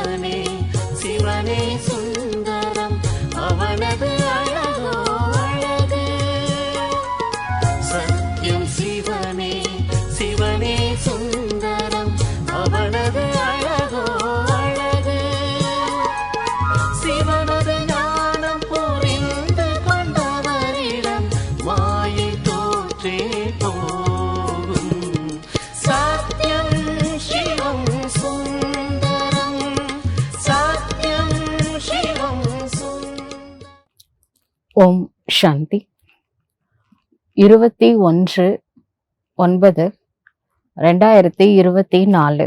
சிவனே சிவனே சுந்தரம் அவனது அழகோ அழகு. சத்யம் சிவனே சிவனே சுந்தரம் அவனது அழகோ அழகு. சிவனது ஞானம் புரிந்து கொண்டவரிடம் மாயை தோற்றே போகும். சத்யம் சிவம் சுந்தரம் சத்யம் சிவம் சுந்தரம். ஓம் சாந்தி. 21/9/2024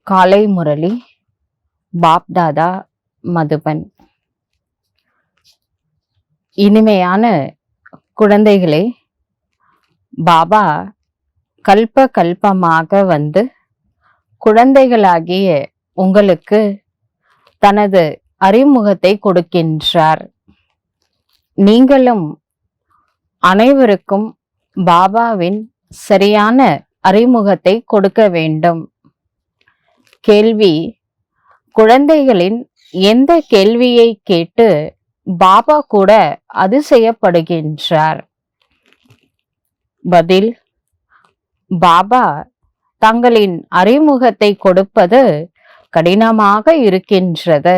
காலை முரளி பாப்தாதா மதுபன். இனிமையான குழந்தைகளே, பாபா கல்ப கல்பமாக வந்து குழந்தைகளாகிய உங்களுக்கு தனது அறிமுகத்தை கொடுக்கின்றார். நீங்களும் அனைவருக்கும் பாபாவின் சரியான அறிமுகத்தை கொடுக்க வேண்டும். கேள்வி: குழந்தைகளின் எந்த கேள்வியை கேட்டு பாபா கூட அதிசயப்படுகின்றார்? பதில்: பாபா தங்களின் அறிமுகத்தை கொடுப்பது கடினமாக இருக்கின்றது.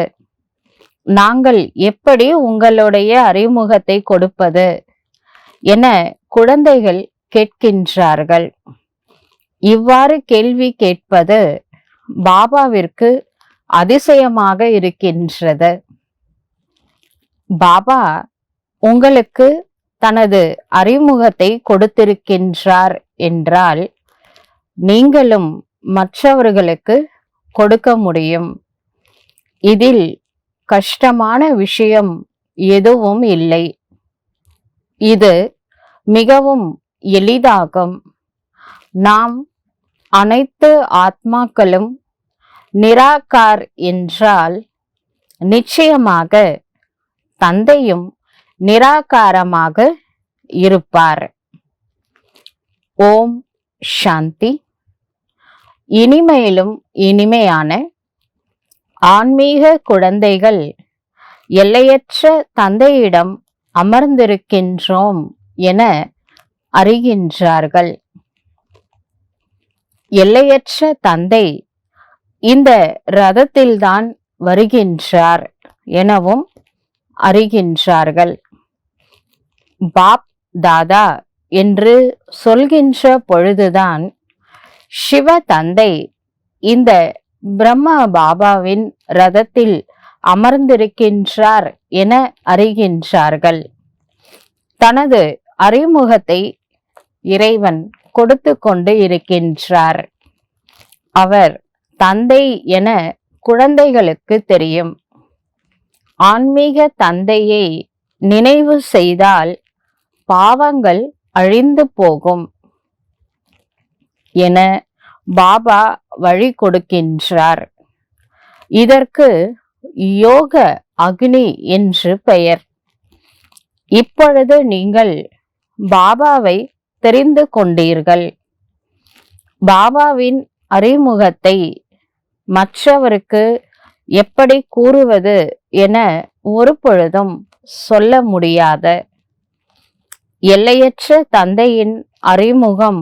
நாங்கள் எப்படி உங்களுடைய அறிமுகத்தை கொடுப்பது என குழந்தைகள் கேட்கின்றார்கள். இவ்வாறு கேள்வி கேட்பது பாபாவிற்கு அதிசயமாக இருக்கின்றது. பாபா உங்களுக்கு தனது அறிமுகத்தை கொடுத்திருக்கின்றார் என்றால் நீங்களும் மற்றவர்களுக்கு கொடுக்க முடியும். இதில் கஷ்டமான விஷயம் எதுவும் இல்லை. இது மிகவும் எளிதாகும். நாம் அனைத்து ஆத்மாக்களும் நிராகார் என்றால் நிச்சயமாக தந்தையும் நிராகாரமாக இருப்பார். ஓம் சாந்தி. இனிமையிலும் இனிமையான ஆன்மீக குழந்தைகள் எல்லையற்ற தந்தையிடம் அமர்ந்திருக்கின்றோம் என அறிகின்றார்கள். எல்லையற்ற தந்தை இந்த ரதத்தில்தான் வருகின்றார் எனவும் அறிகின்றார்கள். பாப் தாதா என்று சொல்கின்ற பொழுதுதான் சிவ தந்தை இந்த பிரம்ம பாபாவின் ரதத்தில் அமர்ந்திருக்கின்றார் என அறிகின்றார்கள். தனது அறிமுகத்தை இறைவன் கொடுத்து கொண்டு இருக்கின்றார். அவர் தந்தை என குழந்தைகளுக்கு தெரியும். ஆன்மீக தந்தையை நினைவு செய்தால் பாவங்கள் அழிந்து போகும் என பாபா வழி கொடுக்கின்றார். இதற்கு யோக அக்னி என்று பெயர். இப்பொழுது நீங்கள் பாபாவை தெரிந்து கொண்டீர்கள். பாபாவின் அறிமுகத்தை மற்றவருக்கு எப்படி கூறுவது என ஒரு பொழுதும் சொல்ல முடியாத எல்லையற்ற தந்தையின் அறிமுகம்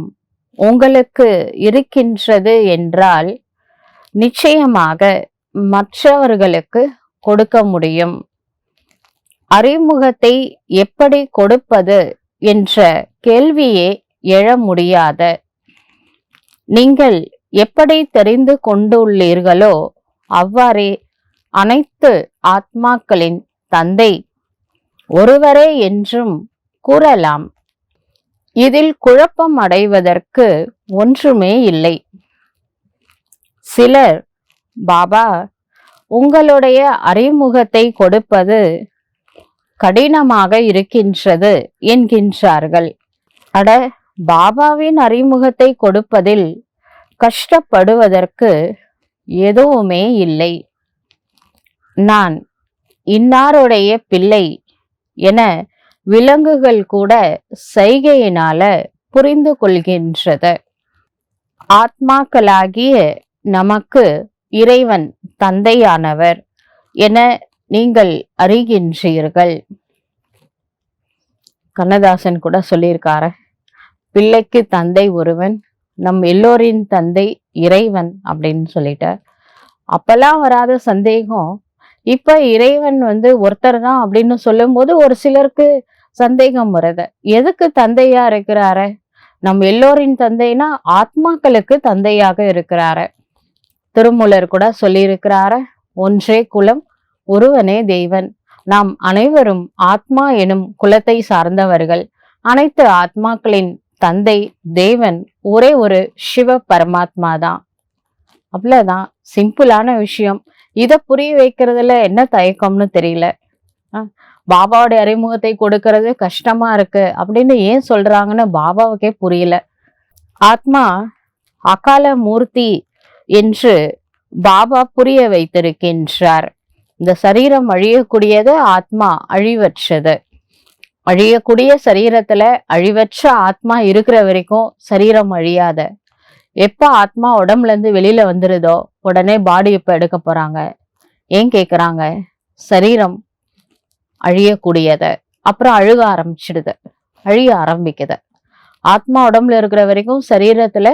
உங்களுக்கு இருக்கின்றது என்றால் நிச்சயமாக மற்றவர்களுக்கு கொடுக்க முடியும். அறிமுகத்தை எப்படி கொடுப்பது என்ற கேள்வியே எழ முடியாத நீங்கள் எப்படி தெரிந்து கொண்டுள்ளீர்களோ அவ்வாறே அனைத்து ஆத்மாக்களின் தந்தை ஒருவரே என்றும் கூறலாம். இதில் குழப்பம் அடைவதற்கு ஒன்றுமே இல்லை. சிலர் பாபா உங்களுடைய அறிமுகத்தை கொடுப்பது கடினமாக இருக்கின்றது என்கின்றார்கள். அட, பாபாவின் அறிமுகத்தை கொடுப்பதில் கஷ்டப்படுவதற்கு எதுவுமே இல்லை. நான் இன்னாருடைய பிள்ளை என விலங்குகள் கூட சைகையினால புரிந்து கொள்கின்றது. ஆத்மாக்களாகிய நமக்கு இறைவன் தந்தையானவர் என நீங்கள் அறிகின்றீர்கள். கண்ணதாசன் கூட சொல்லியிருக்காரு, பிள்ளைக்கு தந்தை ஒருவன், நம் எல்லோரின் தந்தை இறைவன் அப்படின்னு சொல்லிட்டு. அப்பெல்லாம் வராத சந்தேகம் இப்ப இறைவன் ஒருத்தர் தான் அப்படின்னு சொல்லும் போது ஒரு சிலருக்கு சந்தேகம் வருது. எதுக்கு தந்தையா இருக்கிறாரு? நம் எல்லோரின் தந்தைனா ஆத்மாக்களுக்கு தந்தையாக இருக்கிறாரு. திருமூலர் கூட சொல்லியிருக்கிறாரு, ஒன்றே குலம் ஒருவனே தெய்வன். நாம் அனைவரும் ஆத்மா எனும் குலத்தை சார்ந்தவர்கள். அனைத்து ஆத்மாக்களின் தந்தை தேவன் ஒரே ஒரு சிவ பரமாத்மா தான். அவ்வளவுதான், சிம்பிளான விஷயம். இத புரிய வைக்கிறதுல என்ன தயக்கம்னு தெரியல. பாபாவோட அறிமுகத்தை கொடுக்கறது கஷ்டமா இருக்கு அப்படின்னு ஏன் சொல்றாங்கன்னு பாபாவுக்கே புரியல. ஆத்மா அகால மூர்த்தி என்று பாபா புரிய வைத்திருக்கின்றார். இந்த சரீரம் அழியக்கூடியது, ஆத்மா அழிவற்றது. அழியக்கூடிய சரீரத்துல அழிவற்ற ஆத்மா இருக்கிற வரைக்கும் சரீரம் அழியாத. எப்ப ஆத்மா உடம்புல இருந்து வெளியில வந்துருதோ உடனே பாடி இப்ப எடுக்க போறாங்க. ஏன் கேக்குறாங்க? சரீரம் அழியக்கூடியத, அப்புறம் அழுக ஆரம்பிச்சிடுது, அழிய ஆரம்பிக்குது. ஆத்மா உடம்புல இருக்கிற வரைக்கும் சரீரத்துல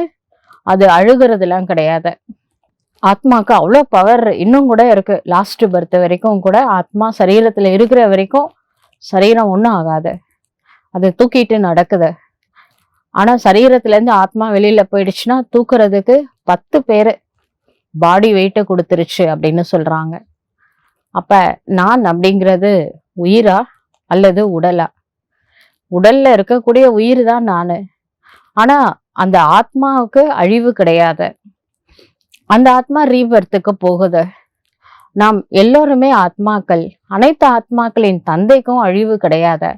அது அழுகிறதுலாம் கிடையாது. ஆத்மாக்கு அவ்வளோ பவர் இன்னும் கூட இருக்கு. லாஸ்ட் பர்த் வரைக்கும் கூட ஆத்மா சரீரத்துல இருக்கிற வரைக்கும் சரீரம் ஒன்றும் ஆகாது, அது தூக்கிட்டு நடக்குது. ஆனா சரீரத்துல இருந்து ஆத்மா வெளியில போயிடுச்சுன்னா தூக்குறதுக்கு 10 பேரு பாடி வெயிட்ட கொடுத்துருச்சு அப்படின்னு சொல்றாங்க. அப்ப நான் அப்படிங்கிறது உயிரா அல்லது உடலா? உடல்ல இருக்கக்கூடிய உயிர் தான் நானு. ஆனா அந்த ஆத்மாவுக்கு அழிவு கிடையாது. அந்த ஆத்மா ரீபர்த்துக்கு போகுது. நாம் எல்லோருமே ஆத்மாக்கள். அனைத்து ஆத்மாக்களின் தந்தைக்கும் அழிவு கிடையாது.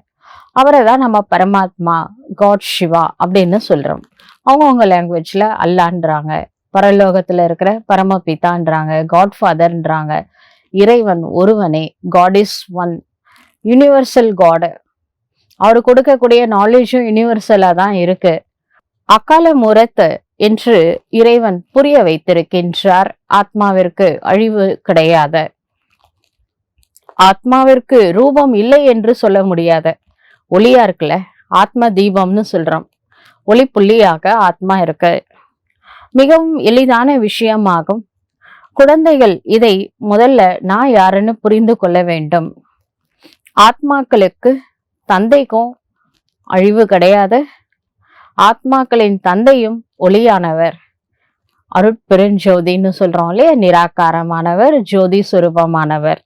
அவரை தான் நம்ம பரமாத்மா, காட் சிவா அப்படின்னு சொல்றோம். அவங்கவுங்க லாங்குவேஜ்ல அல்லான்றாங்க, பரலோகத்துல இருக்கிற பரமபிதான்றாங்க, காட்ஃபாதர்ன்றாங்க. இறைவன் ஒருவனே, God is one, universal God. அவரு கொடுக்கக்கூடிய நாலேஜும் யூனிவர்சலா தான் இருக்கு. அகால மூரத் என்று இறைவன் புரிய வைத்திருக்கின்றார். ஆத்மாவிற்கு அழிவு கிடையாது. ஆத்மாவிற்கு ரூபம் இல்லை என்று சொல்ல முடியாது. ஒளியா இருக்குல்ல, ஆத்ம தீபம்னு சொல்றோம். ஒளி புள்ளியாக ஆத்மா இருக்கு. மிகவும் எளிதான விஷயமாகும். குழந்தைகள் இதை முதல்ல நான் யாருன்னு புரிந்து கொள்ள வேண்டும். ஆத்மாக்களுக்கு தந்தைக்கும் அழிவு கிடையாது. ஆத்மாக்களின் தந்தையும் ஒளியானவர், அருட்பெருஞ்சோதின்னு சொல்றோம் இல்லையா, நிராகாரமானவர், ஜோதி சுரூபமானவர்.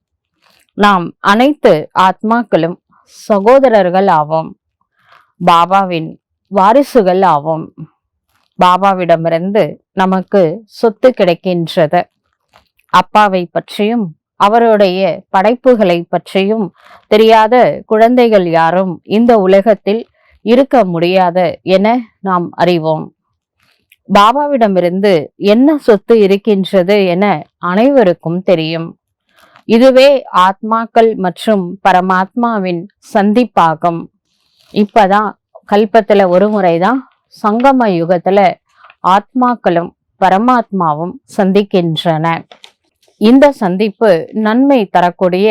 நாம் அனைத்து ஆத்மாக்களும் சகோதரர்கள் ஆவோம், பாபாவின் வாரிசுகள் ஆவோம். பாபாவிடமிருந்து நமக்கு சொத்து கிடைக்கின்றது. அப்பாவை பற்றியும் அவருடைய படைப்புகளை பற்றியும் தெரியாத குழந்தைகள் யாரும் இந்த உலகத்தில் இருக்க முடியாது என நாம் அறிவோம். பாபாவிடமிருந்து என்ன சொத்து இருக்கின்றது என அனைவருக்கும் தெரியும். இதுவே ஆத்மாக்கள் மற்றும் பரமாத்மாவின் சந்திப்பாகும். இப்பதான் கல்பத்துல ஒரு முறைதான் சங்கம யுகத்துல ஆத்மாக்களும் பரமாத்மாவும் சந்திக்கின்றன. இந்த சந்திப்பு நன்மை தரக்கூடிய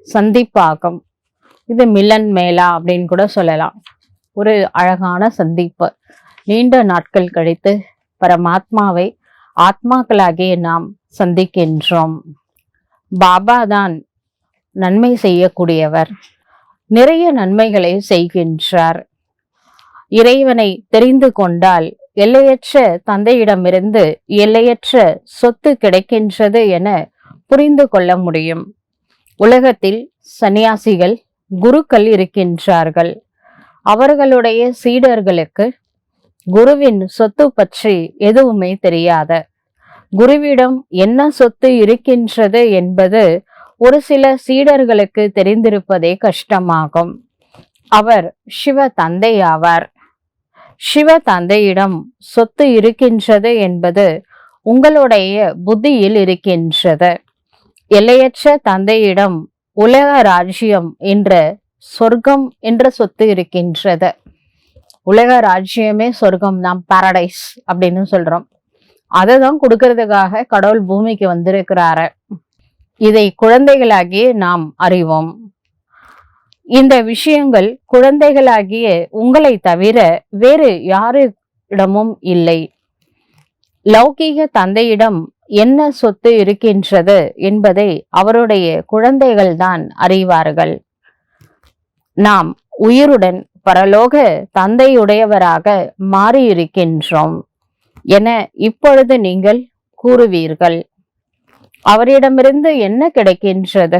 சந்திப்பாகும். இது மிலன் மேளா அப்படின்னு கூட சொல்லலாம். ஒரு அழகான சந்திப்பு. நீண்ட நாட்கள் கழித்து பரமாத்மாவை ஆத்மாக்களாகிய நாம் சந்திக்கின்றோம். பாபா தான் நன்மை செய்யக்கூடியவர், நிறைய நன்மைகளை செய்கின்றார். இறைவனை தெரிந்து கொண்டால் எல்லையற்ற தந்தையிடமிருந்து எல்லையற்ற சொத்து கிடைக்கின்றது என புரிந்து கொள்ள முடியும். உலகத்தில் சந்நியாசிகள், குருக்கள் இருக்கின்றார்கள். அவர்களுடைய சீடர்களுக்கு குருவின் சொத்து பற்றி எதுவுமே தெரியாத. குருவிடம் என்ன சொத்து இருக்கின்றது என்பது ஒரு சில சீடர்களுக்கு தெரிந்திருப்பதே கஷ்டமாகும். அவர் சிவ தந்தை ஆவார். சிவ தந்தையிடம் சொத்து இருக்கின்றது என்பது உங்களுடைய புத்தியில் இருக்கின்றது. எல்லையற்ற தந்தையிடம் உலக ராஜ்யம் என்ற சொர்க்கம் என்ற சொத்து இருக்கின்றது. உலக ராஜ்யமே சொர்க்கம், நாம் பாரடைஸ் அப்படின்னு சொல்றோம். அதை தான் கொடுக்கறதுக்காக கடவுள் பூமிக்கு வந்திருக்கிறாரு. இதை குழந்தைகளாகிய நாம் அறிவோம். இந்த விஷயங்கள் குழந்தைகளாகிய உங்களை தவிர வேறு யாரிடமும் இல்லை. லௌகீக தந்தையிடம் என்ன சொத்து இருக்கின்றது என்பதை அவருடைய குழந்தைகள் தான் அறிவார்கள். நாம் உயிருடன் பரலோக தந்தையுடையவராக மாறியிருக்கின்றோம் என இப்பொழுது நீங்கள் கூறுவீர்கள். அவரிடமிருந்து என்ன கிடைக்கின்றது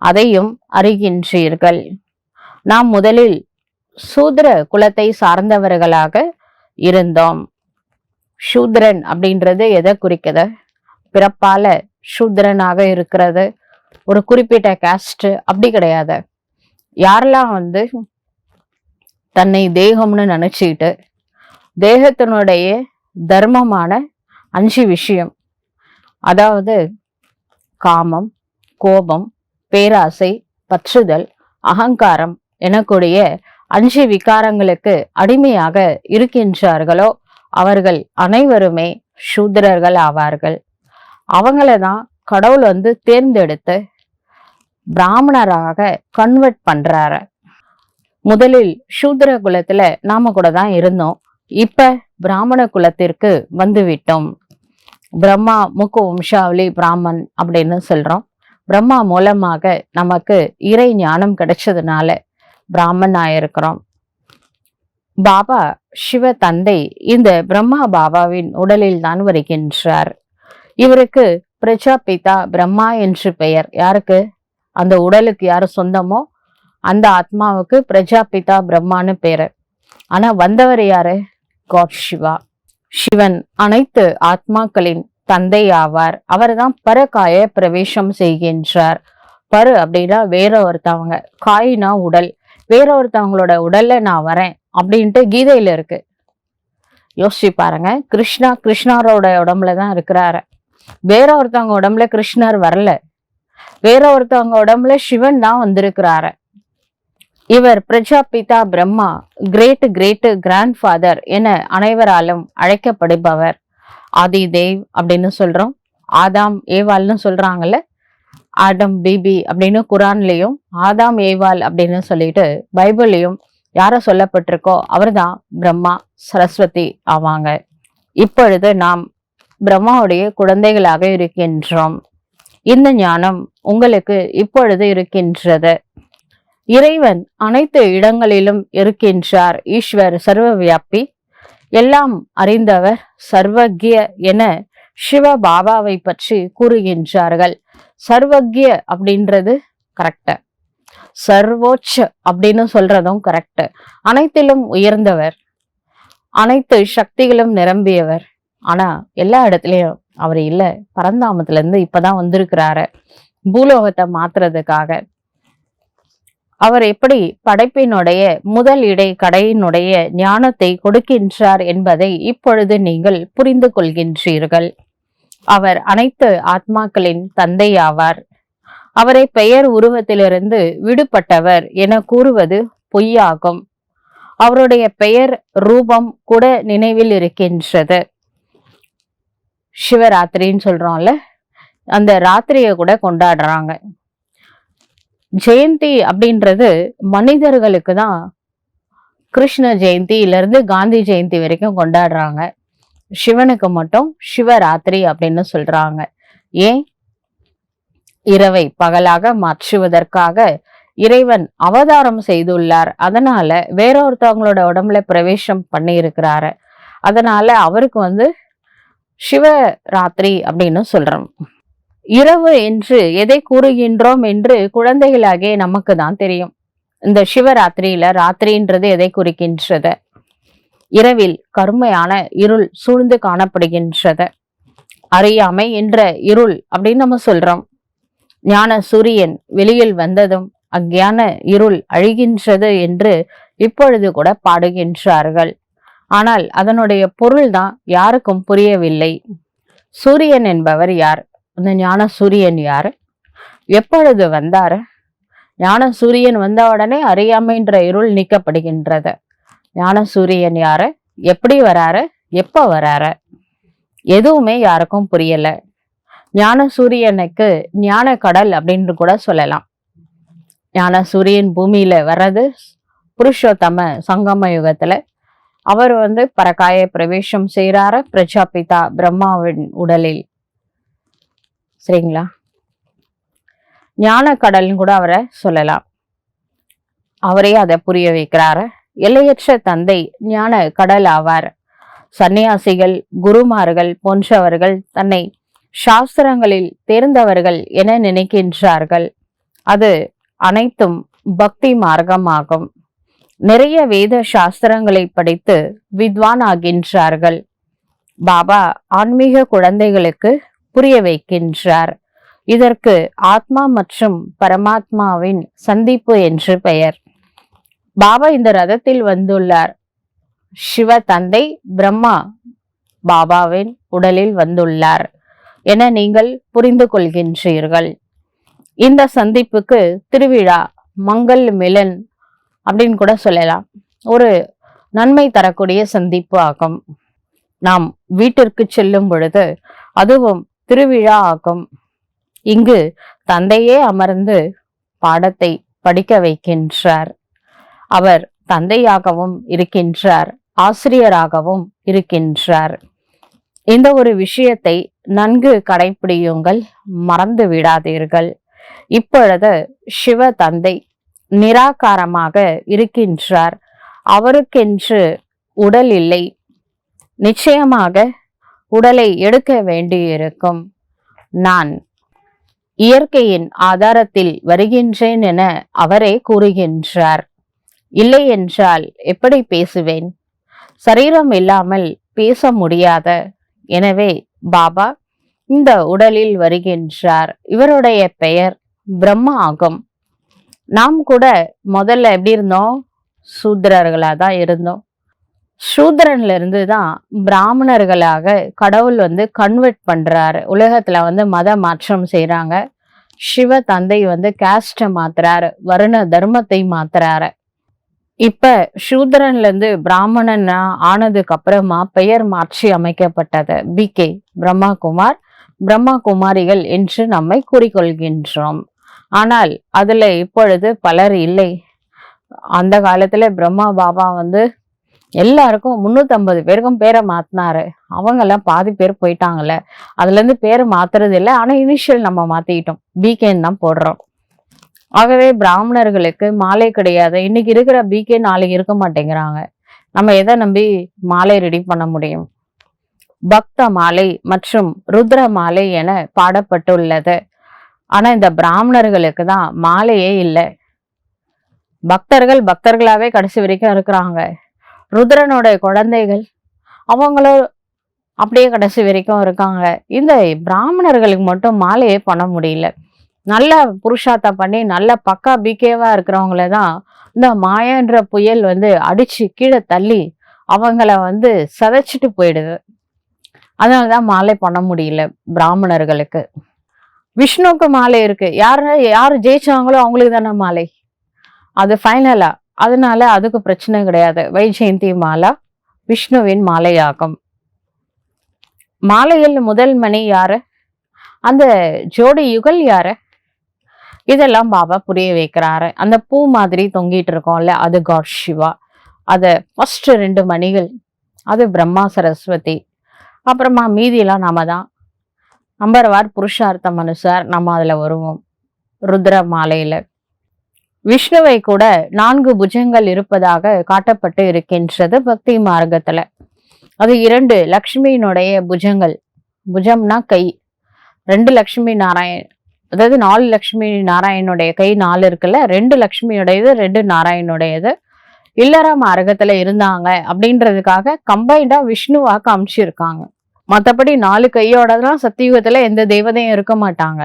அதையும் அறிகின்றீர்கள். நாம் முதலில் சூத்ர குலத்தை சார்ந்தவர்களாக இருந்தோம். சூத்ரன் அப்படின்றது எதை குறிக்குது? பிறப்பால சூத்ரனாக இருக்கிறது, ஒரு குறிப்பிட்ட காஸ்ட் அப்படி கிடையாது. யாரெல்லாம் தன்னை தேகம்னு நினைச்சுக்கிட்டு தேகத்தினுடைய தர்மமான 5 விஷயம், அதாவது காமம், கோபம், பேராசை, பற்றுதல், அகங்காரம் எனக்கூடிய 5 விகாரங்களுக்கு அடிமையாக இருக்கின்றார்களோ அவர்கள் அனைவருமே சூத்திரர்கள் ஆவார்கள். அவங்களதான் கடவுள் தேர்ந்தெடுத்து பிராமணராக கன்வெர்ட் பண்றாரு. முதலில் சூத்திர குலத்துல நாம கூட தான் இருந்தோம். இப்ப பிராமண குலத்திற்கு விட்டோம். பிரம்மா முக்கு வம்சாவளி பிராமன் அப்படின்னு சொல்றோம். பிரம்மா மூலமாக நமக்கு இறை ஞானம் கிடைச்சதுனால பிராமன் ஆயிருக்கிறோம். பாபா சிவ தந்தை இந்த பிரம்மா பாபாவின் உடலில் தான் வருகின்றார். இவருக்கு பிரஜாபிதா பிரம்மா என்று பெயர். யாருக்கு? அந்த உடலுக்கு யாரு சொந்தமோ அந்த ஆத்மாவுக்கு பிரஜாபிதா பிரம்மான்னு பேரு. ஆனா வந்தவர் யாரு? காட் சிவா. சிவன் அனைத்து ஆத்மாக்களின் தந்தை ஆவார். அவர் தான் பரகாய பிரவேசம் செய்கின்றார். பரு அப்படின்னா வேற ஒருத்தவங்க, காய்னா உடல், வேற ஒருத்தவங்களோட உடல்ல நான் வரேன் அப்படின்ட்டு கீதையில இருக்கு. யோசிச்சு பாருங்க. கிருஷ்ணரோட உடம்புல தான் இருக்கிறாரு. வேற ஒருத்தவங்க உடம்புல கிருஷ்ணர் வரல. வேற ஒருத்தவங்க உடம்புல சிவன் தான் வந்திருக்கிறாரு. இவர் Prajapita Brahma, great great grandfather என அனைவராலும் அழைக்கப்படுபவர். ஆதி தேவ் அப்படின்னு சொல்றோம். ஆதாம் ஏவாள்னு சொல்றாங்கல்ல. ஆடம் பிபி அப்படின்னு குரான்லயும், ஆதாம் ஏவாள் அப்படின்னு சொல்லிட்டு பைபிள்லயும் யார சொல்லப்பட்டிருக்கோ அவர்தான் பிரம்மா சரஸ்வதி ஆவாங்க. இப்பொழுது நாம் பிரம்மாவுடைய குழந்தைகளாக இருக்கின்றோம். இந்த ஞானம் உங்களுக்கு இப்பொழுது இருக்கின்றது. இறைவன் அனைத்து இடங்களிலும் இருக்கின்றார். ஈஸ்வர் சர்வ வியாபி, எல்லாம் அறிந்தவர், சர்வக்ய என சிவ பாபாவை பற்றி கூறுகின்றார்கள். சர்வக்ய அப்படின்றது கரெக்ட், சர்வோச்ச அப்படின்னு சொல்றதும் கரெக்ட். அனைத்திலும் உயர்ந்தவர், அனைத்து சக்திகளும் நிரம்பியவர். ஆனா எல்லா இடத்துலயும் அவர் இல்ல. பரந்தாமத்துல இருந்து இப்பதான் வந்திருக்கிறாரு பூலோகத்தை மாத்துறதுக்காக. அவர் எப்படி படைப்பினுடைய முதல் இடை கடையினுடைய ஞானத்தை கொடுக்கின்றார் என்பதை இப்பொழுது நீங்கள் புரிந்து கொள்கின்றீர்கள். அவர் அனைத்து ஆத்மாக்களின் தந்தை ஆவார். அவரை பெயர் உருவத்திலிருந்து விடுபட்டவர் என கூறுவது பொய்யாகும். அவருடைய பெயர் ரூபம் கூட நினைவில் இருக்கின்றது. சிவராத்திரின்னு சொல்றோம்ல, அந்த ராத்திரியை கூட கொண்டாடுறாங்க. ஜெயந்தி அப்படின்றது மனிதர்களுக்கு தான் கிருஷ்ண ஜெயந்தியில இருந்து காந்தி ஜெயந்தி வரைக்கும் கொண்டாடுறாங்க. சிவனுக்கு மட்டும் சிவராத்திரி அப்படின்னு சொல்றாங்க. ஏன்? இரவை பகலாக மாற்றுவதற்காக இறைவன் அவதாரம் செய்துள்ளார். அதனால வேற ஒருத்தவங்களோட உடம்புல பிரவேசம் பண்ணி இருக்கிறாரு. அதனால அவருக்கு சிவராத்திரி அப்படின்னு சொல்றோம். இரவு என்று எதை கூறுகின்றோம் என்று குழந்தைகளாகவே நமக்கு தான் தெரியும். இந்த சிவராத்திரியில ராத்திரின்றது எதை குறிக்கின்றது? இரவில் கருமையான இருள் சூழ்ந்து காணப்படுகின்றது. அறியாமை என்ற இருள் அப்படின்னு நம்ம சொல்றோம். ஞான சூரியன் வெளியில் வந்ததும் அஞ்ஞான இருள் அழிகின்றது என்று இப்பொழுது கூட பாடுகின்றார்கள். ஆனால் அதனுடைய பொருள் தான் யாருக்கும் புரியவில்லை. சூரியன் என்பவர் யார்? அந்த ஞான சூரியன் யாரு? எப்பொழுது வந்தாரு? ஞான சூரியன் வந்த உடனே அறியாமைன்ற இருள் நீக்கப்படுகின்றது. ஞான சூரியன் யாரு? எப்படி வராரு? எப்ப வராரு? எதுவுமே யாருக்கும் புரியல. ஞான சூரியனுக்கு ஞான கடல் அப்படின்னு கூட சொல்லலாம். ஞான சூரியன் பூமியில வர்றது புருஷோத்தம சங்கம யுகத்துல. அவர் பரகாய பிரவேசம் செய்யறாரு பிரஜாபிதா பிரம்மாவின் உடலில். சரிங்களா? ஞான கடல்னு கூட அவரை சொல்லலாம். அவரே அதை புரிய வைக்கிறாரு. எல்லையற்ற தந்தை ஞான கடல் ஆவார். சன்னியாசிகள், குருமார்கள் போன்றவர்கள் தன்னை சாஸ்திரங்களில் தேர்ந்தவர்கள் என நினைக்கின்றார்கள். அது அனைத்தும் பக்தி மார்க்கமாகும். நிறைய வேத சாஸ்திரங்களை படித்து வித்வான் ஆகின்றார்கள். பாபா ஆன்மீக குழந்தைகளுக்கு புரிய வைக்கின்றார். இதற்கு ஆத்மா மற்றும் பரமாத்மாவின் சந்திப்பு என்று பெயர். பாபா இந்த ரதத்தில் வந்துள்ளார். சிவ தந்தை பிரம்மா பாபாவின் உடலில் வந்துள்ளார் என நீங்கள் புரிந்து கொள்கின்றீர்கள். இந்த சந்திப்புக்கு திருவிழா, மங்கள் மிலன் அப்படின்னு கூட சொல்லலாம். ஒரு நன்மை தரக்கூடிய சந்திப்பு ஆகும். நாம் வீட்டிற்கு செல்லும் பொழுது அதுவும் திருவிழா ஆகும். இங்கு தந்தையே அமர்ந்து பாடத்தை படிக்க வைக்கின்றார். அவர் தந்தையாகவும் இருக்கின்றார், ஆசிரியராகவும் இருக்கின்றார். இந்த ஒரு விஷயத்தை நன்கு கடைபிடியுங்கள், மறந்து விடாதீர்கள். இப்பொழுது சிவ தந்தை நிராகாரமாக இருக்கின்றார். அவருக்கென்று உடல் இல்லை. நிச்சயமாக உடலை எடுக்க வேண்டியிருக்கும். நான் இயற்கையின் ஆதாரத்தில் வருகின்றேன் என அவரே கூறுகின்றார். இல்லை என்றால் எப்படி பேசுவேன்? சரீரம் இல்லாமல் பேச முடியாத. எனவே பாபா இந்த உடலில் வருகின்றார். இவருடைய பெயர் பிரம்மா ஆகும். நாம் கூட முதல்ல எப்படி இருந்தோம்? சூத்திரர்களா தான் இருந்தோம். சூத்திரன்ல இருந்து தான் பிராமணர்களாக கடவுள் கன்வெர்ட் பண்றாரு. உலகத்துல மத மாற்றம் செய்யறாங்க. சிவ தந்தை கேஸ்ட மாத்துறாரு, வருண தர்மத்தை மாத்துறாரு. இப்ப சூத்திரன்ல இருந்து பிராமணன் ஆனதுக்கு அப்புறமா பெயர் மாற்றி அமைக்கப்பட்டது. பிகே பிரம்மா குமார், பிரம்மா குமாரிகள் என்று நம்மை கூறிக்கொள்கின்றோம். ஆனால் அதுல இப்பொழுது பலர் இல்லை. அந்த காலத்துல பிரம்மா பாபா எல்லாருக்கும் 350 பேருக்கும் பேரை மாத்தினாரு. அவங்க எல்லாம் பாதி பேர் போயிட்டாங்கல்ல. அதுல இருந்து பேரை மாத்துறது இல்லை. ஆனா இனிஷியல் நம்ம மாத்திக்கிட்டோம், பிகேன்னு தான் போடுறோம். ஆகவே பிராமணர்களுக்கு மாலை கிடையாது. இன்னைக்கு இருக்கிற பிகே நாளைக்கு இருக்க மாட்டேங்கிறாங்க. நம்ம எதை நம்பி மாலை ரெடி பண்ண முடியும்? பக்த மாலை மற்றும் ருத்ர மாலை என பாடப்பட்டுள்ளது. ஆனா இந்த பிராமணர்களுக்கு தான் மாலையே இல்லை. பக்தர்களாவே கடைசி வரைக்கும் இருக்கிறாங்க. ருத்ரனோட குழந்தைகள் அவங்களும் அப்படியே கடைசி வரைக்கும் இருக்காங்க. இந்த பிராமணர்களுக்கு மட்டும் மாலையே பண்ண முடியல. நல்ல புருஷார்த்தா பண்ணி நல்ல பக்கா பிகேவா இருக்கிறவங்கள தான் இந்த மாயன்ற புயல் அடிச்சு கீழே தள்ளி அவங்கள சதைச்சிட்டு போயிடுது. அதனாலதான் மாலை பண்ண முடியல பிராமணர்களுக்கு. விஷ்ணுவுக்கு மாலை இருக்கு. யாரு ஜெயிச்சாங்களோ அவங்களுக்கு தானே மாலை, அது ஃபைனலா. அதனால அதுக்கு பிரச்சனை கிடையாது. வைஜெயந்தி மாலா விஷ்ணுவின் மாலையாகும். மாலையில் முதல் மணி யாரு? அந்த ஜோடி யுகல் யாரு? இதெல்லாம் பாபா புரிய வைக்கிறாரு. அந்த பூ மாதிரி தொங்கிட்டு இருக்கோம்ல, அது காட் சிவா. அது ஃபர்ஸ்ட் 2 மணிகள் அது பிரம்மா சரஸ்வதி. அப்புறமா மீதியெல்லாம் நாம தான். நம்பர்வார் புருஷார்த்தம் அனுசார் நம்ம அதுல வருவோம். ருத்ர மாலையில விஷ்ணுவை கூட 4 புஜங்கள் இருப்பதாக காட்டப்பட்டு இருக்கின்றது பக்தி மார்க்கத்துல. அது 2 லக்ஷ்மியினுடைய புஜங்கள். புஜம்னா கை. 2 லக்ஷ்மி நாராயண், அதாவது 4 லக்ஷ்மி நாராயணுடைய கை 4 இருக்குல்ல. 2 லக்ஷ்மியுடையது, 2 நாராயணுடையது. இல்லற மார்க்கத்துல இருந்தாங்க அப்படின்றதுக்காக கம்பைண்டா விஷ்ணுவா காமிச்சிருக்காங்க. மற்றபடி 4 கையோடதான் சத்தியுகத்துல எந்த தெய்வதையும் இருக்க மாட்டாங்க.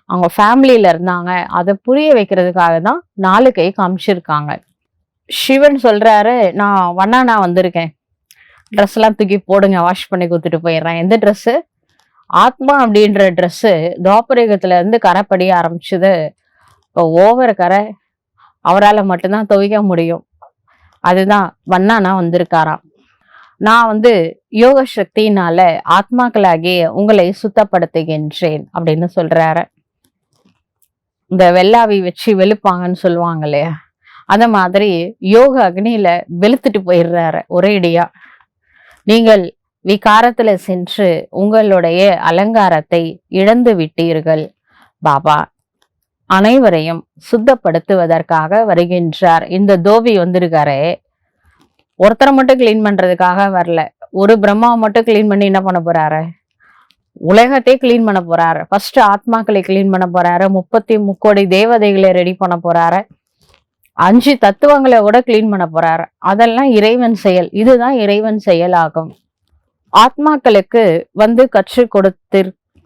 அவங்க ஃபேமிலியில இருந்தாங்க. அதை புரிய வைக்கிறதுக்காக தான் 4 கை காமிச்சிருக்காங்க. சிவன் சொல்றாரு, நான் வந்திருக்கேன், ட்ரெஸ் எல்லாம் தூக்கி போடுங்க, வாஷ் பண்ணி கொடுத்துட்டு போயிடுறேன். எந்த ட்ரெஸ்ஸு? ஆத்மா அப்படின்ற ட்ரெஸ்ஸு துவாபரயுகத்துல இருந்து கரை படிய ஆரம்பிச்சது. இப்போ ஓவர் கரை அவரால் மட்டும்தான் துவைக்க முடியும். அதுதான் வண்ணானா வந்திருக்காராம். நான் யோக சக்தியினால ஆத்மாக்களாகிய உங்களை சுத்தப்படுத்துகின்றேன் அப்படின்னு சொல்றாரு. இந்த வெள்ளாவி வச்சு வெளுப்பாங்கன்னு சொல்லுவாங்க இல்லையா, அத மாதிரி யோக அக்னியில வெளுத்துட்டு போயிடுறாரு ஒரேடியா. நீங்கள் விகாரத்துல சென்று உங்களுடைய அலங்காரத்தை இழந்து விட்டீர்கள். பாபா அனைவரையும் சுத்தப்படுத்துவதற்காக வருகின்றார். இந்த தோபி வந்திருக்காரே, ஒருத்தரை மட்டும் கிளீன் பண்றதுக்காக வரல. ஒரு பிரம்மாவை மட்டும் கிளீன் பண்ணி என்ன பண்ண போறாரு? உலகத்தையே கிளீன் பண்ண போறாரு. ஃபர்ஸ்ட் ஆத்மாக்களை கிளீன் பண்ண போறாரு. 33 தேவதைகளை ரெடி பண்ண போறாரு. 5 தத்துவங்களை கூட கிளீன் பண்ண போறாரு. அதெல்லாம் இறைவன் செயல். இதுதான் இறைவன் செயலாகும். ஆத்மாக்களுக்கு கற்றுக் கொடுத்து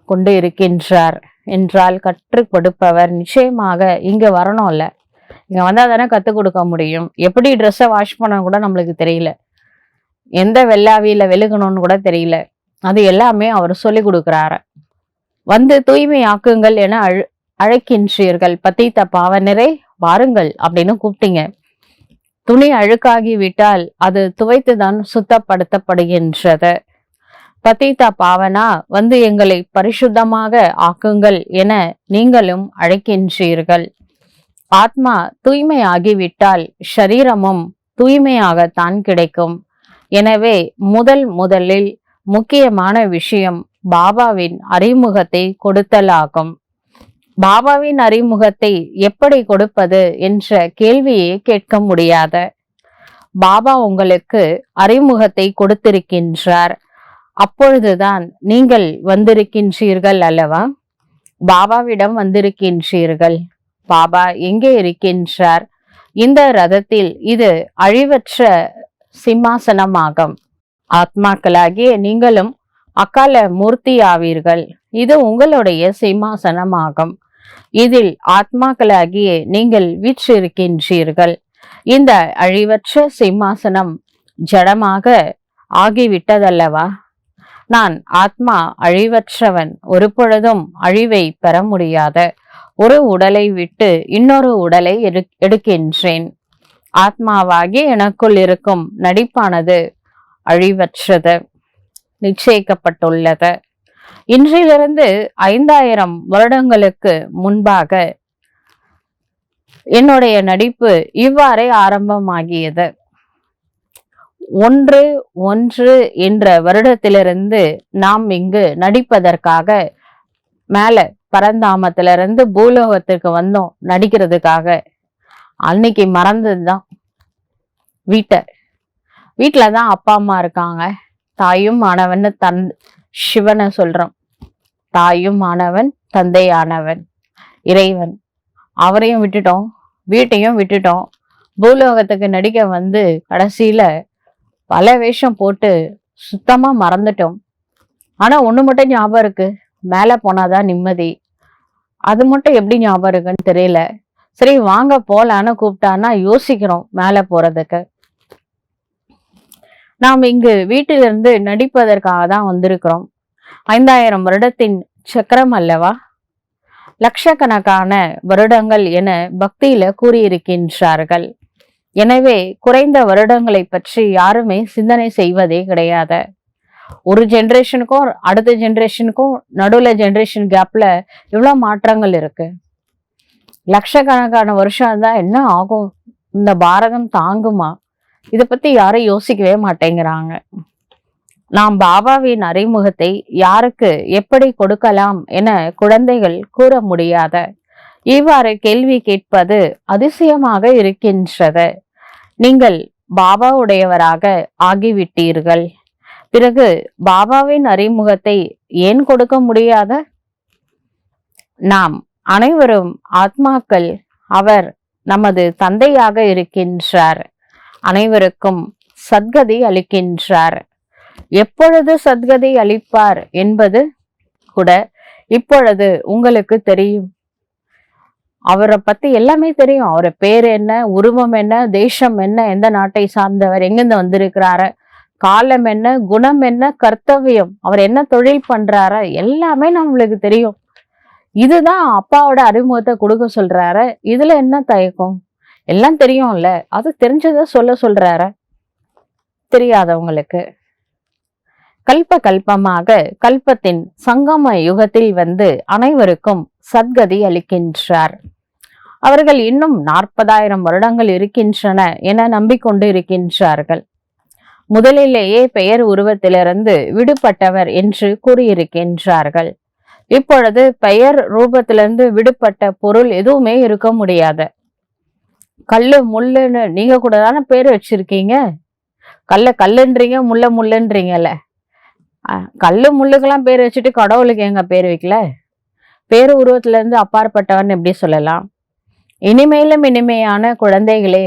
கொண்டு இருக்கின்றார் என்றால் கற்றுக் கொடுப்பவர் நிச்சயமாக இங்க வரணும்ல. இங்க வந்தா தானே கத்துக் கொடுக்க முடியும். எப்படி ட்ரெஸ்ஸை வாஷ் பண்ண கூட நம்மளுக்கு தெரியல, எந்த வெள்ளாவியில வெளுக்கணும்னு கூட தெரியல. அது எல்லாமே அவர் சொல்லி கொடுக்கிறாரு. தூய்மை ஆக்குங்கள் என அழைக்கின்றீர்கள். பத்தித்த பாவனரே வாருங்கள் அப்படின்னு கூப்பிட்டீங்க. துணி அழுக்காகி விட்டால் அது துவைத்துதான் சுத்தப்படுத்தப்படுகின்றது. பத்தித்த பாவனா எங்களை பரிசுத்தமாக ஆக்குங்கள் என நீங்களும் அழைக்கின்றீர்கள். ஆத்மா தூய்மை ஆகிவிட்டால் ஷரீரமும் தூய்மையாகத்தான் கிடைக்கும். எனவே முதலில் முக்கியமான விஷயம் பாபாவின் அறிமுகத்தை கொடுத்தலாகும். பாபாவின் அறிமுகத்தை எப்படி கொடுப்பது என்ற கேள்வியை கேட்க முடியாத. பாபா உங்களுக்கு அறிமுகத்தை கொடுத்திருக்கின்றார். அப்பொழுதுதான் நீங்கள் வந்திருக்கின்றீர்கள் அல்லவா? பாபாவிடம் வந்திருக்கின்றீர்கள். பாபா எங்கே இருக்கின்றார்? இந்த ரதத்தில் இது அழிவற்ற சிம்மாசனமாகும். ஆத்மாக்களாகிய நீங்களும் அக்கால மூர்த்தி ஆவீர்கள். இது உங்களுடைய சிம்மாசனமாகும். இதில் ஆத்மாக்களாகிய நீங்கள் வீற்றிருக்கின்றீர்கள். இந்த அழிவற்ற சிம்மாசனம் ஜடமாக ஆகிவிட்டதல்லவா? நான் ஆத்மா அழிவற்றவன். ஒரு பொழுதும் அழிவை பெற முடியாத ஒரு உடலை விட்டு இன்னொரு உடலை எடுக்கின்றேன். ஆத்மாவாகி எனக்குள் இருக்கும் நடிப்பானது அழிவற்றது, நிச்சயிக்கப்பட்டுள்ளது. இன்றிலிருந்து 5000 வருடங்களுக்கு முன்பாக என்னுடைய நடிப்பு இவ்வாறே ஆரம்பமாகியது. 1 என்ற வருடத்திலிருந்து நாம் இங்கு நடிப்பதற்காக மேல பரந்தாமத்திலிருந்து பூலோகத்திற்கு வந்தோம் நடிக்கிறதுக்காக. அன்னைக்கு மறந்ததுதான் வீட்டுலதான் அப்பா அம்மா இருக்காங்க. தாயும் ஆனவன் சிவனை சொல்றோம். தாயும் ஆனவன், தந்தை ஆனவன் இறைவன். அவரையும் விட்டுட்டோம், வீட்டையும் விட்டுட்டோம். பூலோகத்துக்கு நடிக்க கடைசியில பல வேஷம் போட்டு சுத்தமா மறந்துட்டோம். ஆனா ஒண்ணு மட்டும் ஞாபகம் இருக்கு, மேல போனாதான் நிம்மதி. அது மட்டும் எப்படி ஞாபகம் இருக்குன்னு தெரியல. சரி வாங்க போலான்னு கூப்பிட்டான்னா யோசிக்கிறோம் மேல போறதுக்கு. நாம் இங்கு வீட்டிலிருந்து நடிப்பதற்காக தான் வந்திருக்கிறோம். 5000 வருடத்தின் சக்கரம் அல்லவா? லட்சக்கணக்கான வருடங்கள் என பக்தியில கூறியிருக்கின்றார்கள். எனவே குறைந்த வருடங்களை பற்றி யாருமே சிந்தனை செய்வதே கிடையாது. ஒரு ஜெனரேஷனுக்கும் அடுத்த ஜெனரேஷனுக்கும் நடுவுல ஜெனரேஷன் கேப்ல இவ்வளவு மாற்றங்கள் இருக்கு. லட்சக்கணக்கான வருஷம் தான் என்ன ஆகும்? இந்த பாரதம் தாங்குமா? இதை பத்தி யாரும் யோசிக்கவே மாட்டேங்கிறாங்க. நாம் பாபாவின் அறிமுகத்தை யாருக்கு எப்படி கொடுக்கலாம் என குழந்தைகள் கூற முடியாத. இவ்வாறு கேள்வி கேட்பது அதிசயமாக இருக்கின்றது. நீங்கள் பாபாவுடையவராக ஆகிவிட்டீர்கள். பிறகு பாபாவின் அறிமுகத்தை ஏன் கொடுக்க முடியாத? நாம் அனைவரும் ஆத்மாக்கள். அவர் நமது தந்தையாக இருக்கின்றார். அனைவருக்கும் சத்கதி அளிக்கின்றார். எப்பொழுது சத்கதி அளிப்பார் என்பது கூட இப்பொழுது உங்களுக்கு தெரியும். அவரை பத்தி எல்லாமே தெரியும். அவரை பேர் என்ன, உருவம் என்ன, தேசம் என்ன, எந்த நாட்டை சார்ந்தவர், எங்கிருந்து வந்திருக்கிறாரு, காலம் என்ன, குணம் என்ன, கர்த்தவியம், அவர் என்ன தொழில் பண்றாரு, எல்லாமே நம்மளுக்கு தெரியும். இதுதான் அப்பாவோட அறிமுகத்தை கொடுக்க சொல்றாரு. இதுல என்ன தயக்கம்? எல்லாம் தெரியும்ல. அது தெரிஞ்சதை சொல்றாரு தெரியாதவங்களுக்கு. கல்ப கல்பமாக கல்பத்தின் சங்கம யுகத்தில் வந்து அனைவருக்கும் சத்கதி அளிக்கின்றார். அவர்கள் இன்னும் 40,000 வருடங்கள் இருக்கின்றன என நம்பிக்கொண்டு இருக்கின்றார்கள். முதலிலேயே பெயர் உருவத்திலிருந்து விடுபட்டவர் என்று கூறியிருக்கின்றார்கள். இப்பொழுது பெயர் ரூபத்திலிருந்து விடுபட்ட பொருள் எதுவுமே இருக்க முடியாது. கல்லு முள்ளுன்னு நீங்க கூட தானே பேர் வச்சிருக்கீங்க. கல்லுன்றீங்க, முள்ளுன்றீங்கல்ல. கல்லு முள்ளுக்கெல்லாம் பேர் வச்சுட்டு கடவுளுக்கு எங்க பேர் வைக்கல? பேரு உருவத்துல இருந்து அப்பாற்பட்டவன் எப்படி சொல்லலாம்? இனிமேலும் இனிமையான குழந்தைகளே,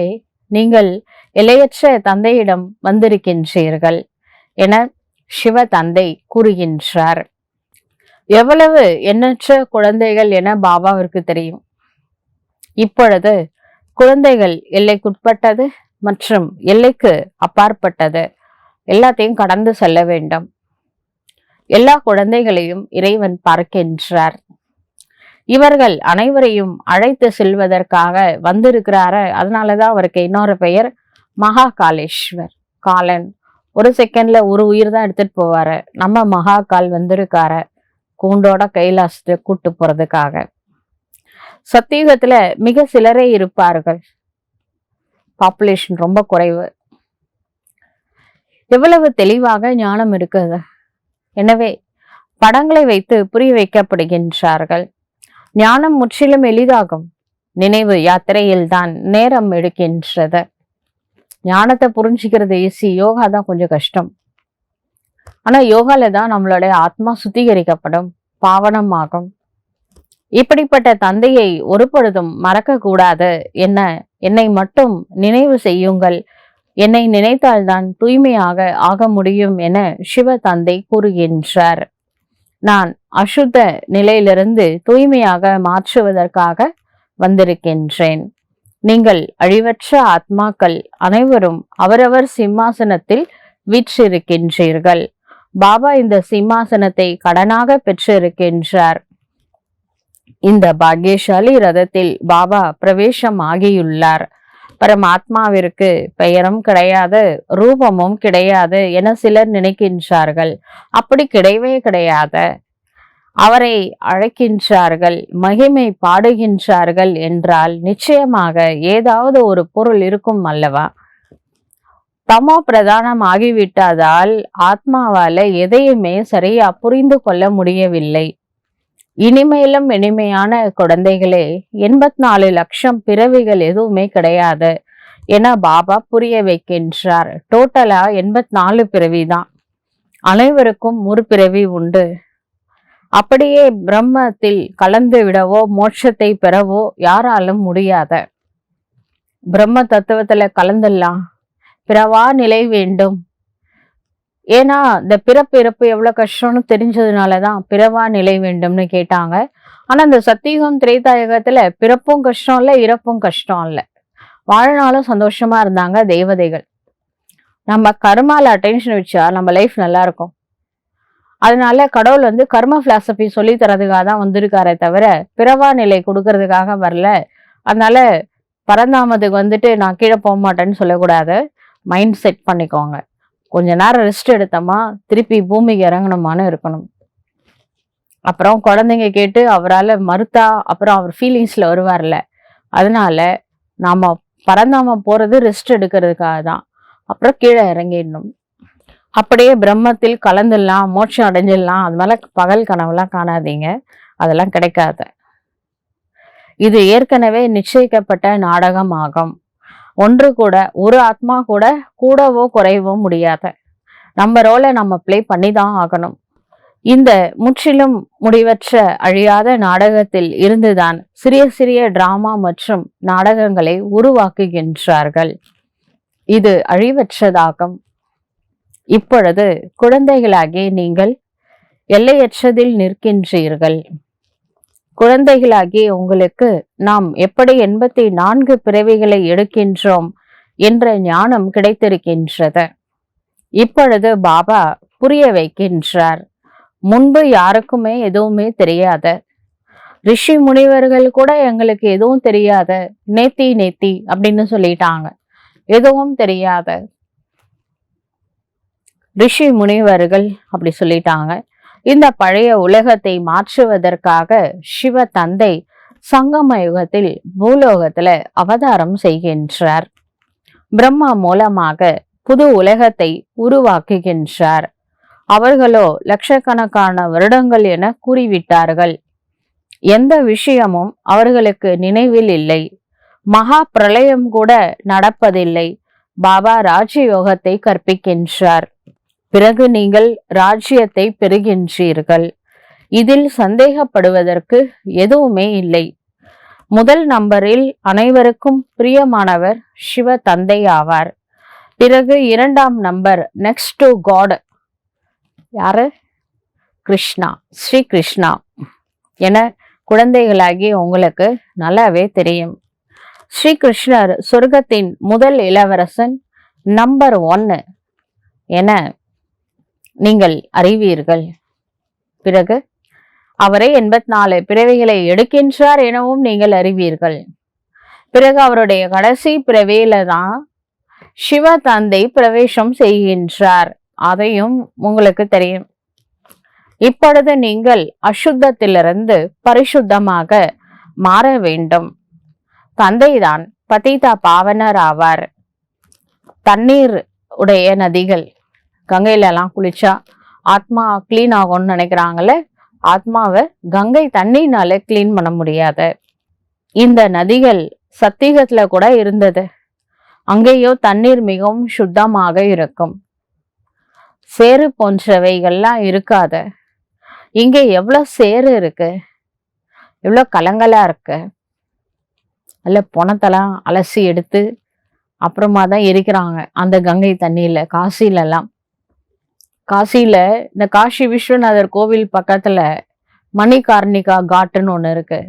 நீங்கள் எல்லையற்ற தந்தையிடம் வந்திருக்கின்றீர்கள் என சிவ தந்தை கூறுகின்றார். எவ்வளவு எண்ணற்ற குழந்தைகள் என பாபாவிற்கு தெரியும். இப்பொழுது குழந்தைகள் எல்லைக்குட்பட்டது மற்றும் எல்லைக்கு அப்பாற்பட்டது எல்லாத்தையும் கடந்து செல்ல வேண்டும். எல்லா குழந்தைகளையும் இறைவன் பார்க்கின்றார். இவர்கள் அனைவரையும் அழைத்து செல்வதற்காக வந்திருக்கிறாரு. அதனாலதான் அவருக்கு இன்னொரு பெயர் மகா காலேஸ்வர். காலன் ஒரு செகண்ட்ல ஒரு உயிர் தான் எடுத்துட்டு போவாரு. நம்ம மகா கால் வந்திருக்காரு கூண்டோட கைலாசத்தை கூட்டு போறதுக்காக. சத்தியுகத்துல மிக சிலரே இருப்பார்கள். பாப்புலேஷன் ரொம்ப குறைவு. எவ்வளவு தெளிவாக ஞானம் இருக்குது. எனவே படங்களை வைத்து புரிய வைக்கப்படுகின்றார்கள். ஞானம் முற்றிலும் எளிதாகும். நினைவு யாத்திரையில் தான் நேரம் எடுக்கின்றது. ஞானத்தை புரிஞ்சுக்கிறது ஈஸி, யோகா தான் கொஞ்சம் கஷ்டம். ஆனா யோகால தான் நம்மளுடைய ஆத்மா சுத்திகரிக்கப்படும், பாவனமாகும். இப்படிப்பட்ட தந்தையை ஒரு பொழுதும் மறக்க கூடாது. என்னை மட்டும் நினைவு செய்யுங்கள், என்னை நினைத்தால்தான் தூய்மையாக ஆக முடியும் என சிவ தந்தை கூறுகின்றார். நான் அசுத்த நிலையிலிருந்து தூய்மையாக மாற்றுவதற்காக வந்திருக்கின்றேன். நீங்கள் அழிவற்ற ஆத்மாக்கள் அனைவரும் அவரவர் சிம்மாசனத்தில் வீற்றிருக்கின்றீர்கள். பாபா இந்த சிம்மாசனத்தை கடனாக பெற்றிருக்கின்றார். இந்த பாக்யசாலி ரதத்தில் பாபா பிரவேசம் ஆகியுள்ளார். பரமாத்மாவிற்கு பெயரும் கிடையாது, ரூபமும் கிடையாது என சிலர் நினைக்கின்றார்கள். அப்படி கிடையவே கிடையாது. அவரை அழைக்கின்றார்கள், மகிமை பாடுகின்றார்கள் என்றால் நிச்சயமாக ஏதாவது ஒரு பொருள் இருக்கும் அல்லவா? தமோ பிரதானம் ஆகிவிட்டதால் ஆத்மாவால எதையுமே சரியா புரிந்து கொள்ள முடியவில்லை. இனிமேலும் இனிமையான குழந்தைகளே, 84 லட்சம் பிறவிகள் எதுவுமே கிடையாது என பாபா புரிய வைக்கின்றார். டோட்டலா 84 பிறவி தான். அனைவருக்கும் ஒரு பிறவி உண்டு. அப்படியே பிரம்மத்தில் கலந்து விடவோ மோட்சத்தை பெறவோ யாராலும் முடியாத. பிரம்ம தத்துவத்துல கலந்துடலாம், பிறவா நிலை வேண்டும். ஏன்னா இந்த பிறப்பு இறப்பு எவ்வளவு கஷ்டம்னு தெரிஞ்சதுனாலதான் பிறவா நிலை வேண்டும்னு கேட்டாங்க. ஆனா இந்த சத்தியுகம் திரேதாயுகத்துல பிறப்பும் கஷ்டம் இல்ல, இறப்பும் கஷ்டம் இல்ல. வாழ்நாளும் சந்தோஷமா இருந்தாங்க தேவதைகள். நம்ம கர்மால அட்டென்ஷன் வச்சா நம்ம லைஃப் நல்லா இருக்கும். அதனால கடவுள் வந்து கர்ம பிலாசபி சொல்லி தரதுக்காக தான் வந்திருக்காரே தவிர பிறவா நிலை கொடுக்கறதுக்காக வரல. அதனால பரந்தாமத்துக்கு வந்துட்டு நான் கீழே போக மாட்டேன்னு சொல்லக்கூடாது. மைண்ட் செட் பண்ணிக்கோங்க. கொஞ்ச நேரம் ரெஸ்ட் எடுத்தோமா திருப்பி பூமிக்கு இறங்கணுமான்னு இருக்கணும். அப்புறம் குழந்தைங்க கேட்டு அவரால் மறுத்தா அப்புறம் அவர் ஃபீலிங்ஸ்ல வருவார்ல. அதனால நாம பரந்தாம போறது ரெஸ்ட் எடுக்கிறதுக்காக தான். அப்புறம் கீழே இறங்கிடணும். அப்படியே பிரம்மத்தில் கலந்துடலாம், மோட்சம் அடைஞ்சிடலாம். அது மேல பகல் கனவுலாம் காணாதீங்க, அதெல்லாம் கிடைக்காது. இது ஏற்கனவே நிச்சயிக்கப்பட்ட நாடகம் ஆகும். ஒன்று கூட ஒரு ஆத்மா கூட கூடவோ குறையவோ முடியாது. நம்ம ரோலை நம்ம பிளே பண்ணி தான் ஆகணும். இந்த முற்றிலும் முடிவற்ற அழியாத நாடகத்தில் இருந்துதான் சிறிய சிறிய டிராமா மற்றும் நாடகங்களை உருவாக்குகின்றார்கள். இது அழிவற்றதாகும். இப்பொழுது குழந்தைகளாகி நீங்கள் எல்லையற்றதில் நிற்கின்றீர்கள். குழந்தைகளாகி உங்களுக்கு நாம் எப்படி 84 பிறவிகளை எடுக்கின்றோம் என்ற ஞானம் கிடைத்திருக்கின்றது. இப்பொழுது பாபா புரிய வைக்கின்றார். முன்பு யாருக்குமே எதுவுமே தெரியாது. ரிஷி முனிவர்கள் கூட எங்களுக்கு எதுவும் தெரியாது, நேத்தி அப்படின்னு சொல்லிட்டாங்க. எதுவும் தெரியாது. ரிஷி முனிவர்கள் அப்படி சொல்லிட்டாங்க. இந்த பழைய உலகத்தை மாற்றுவதற்காக சிவ தந்தை சங்கம யுகத்தில் பூலோகத்துல அவதாரம் செய்கின்றார். பிரம்மா மூலமாக புது உலகத்தை உருவாக்குகின்றார். அவர்களோ லட்சக்கணக்கான வருடங்கள் என கூறிவிட்டார்கள். எந்த விஷயமும் அவர்களுக்கு நினைவில் இல்லை. மகா பிரளயம் கூட நடப்பதில்லை. பாபா ராஜயோகத்தை கற்பிக்கின்றார். பிறகு நீங்கள் ராஜ்யத்தை பெறுகின்றீர்கள். இதில் சந்தேகப்படுவதற்கு எதுவுமே இல்லை. முதல் நம்பரில் அனைவருக்கும் பிரியமானவர் சிவ தந்தை ஆவார். பிறகு இரண்டாம் நம்பர் நெக்ஸ்ட் டு காட் யாரு? கிருஷ்ணா, ஸ்ரீ கிருஷ்ணா என குழந்தைகளாகி உங்களுக்கு நல்லாவே தெரியும். ஸ்ரீ கிருஷ்ணர் சொர்க்கத்தின் முதல் இளவரசன், நம்பர் 1 என நீங்கள் அறிவீர்கள். பிறகு அவரை 84 பிறவிகளை எடுக்கின்றார் எனவும் நீங்கள் அறிவீர்கள். பிறகு அவருடைய கடைசி பிறவியில தான் சிவ தந்தை பிரவேசம் செய்கின்றார். அதையும் உங்களுக்கு தெரியும். இப்பொழுது நீங்கள் அசுத்தத்திலிருந்து பரிசுத்தமாக மாற வேண்டும். தந்தைதான் பதிதா பாவனர் ஆவார். தண்ணீர் உடைய நதிகள், கங்கையில எல்லாம் குளிச்சா ஆத்மா கிளீன் ஆகும்னு நினைக்கிறாங்கல்ல, ஆத்மாவை கங்கை தண்ணினால கிளீன் பண்ண முடியாது. இந்த நதிகள் சத்தியகத்துல கூட இருந்தது. அங்கேயோ தண்ணீர் மிகவும் சுத்தமாக இருக்கும். சேறு போன்றவைகள்லாம் இருக்காது. இங்க எவ்வளவு சேறு இருக்கு, எவ்வளவு கலங்கலா இருக்கு. அல்ல பணத்தெல்லாம் அலசி எடுத்து அப்புறமா தான் எரிக்கிறாங்க அந்த கங்கை தண்ணியில. காசில எல்லாம், காசியில இந்த காசி விஸ்வநாதர் கோவில் பக்கத்துல மணிகார்ணிகா காட்டுன்னு ஒண்ணு இருக்கு.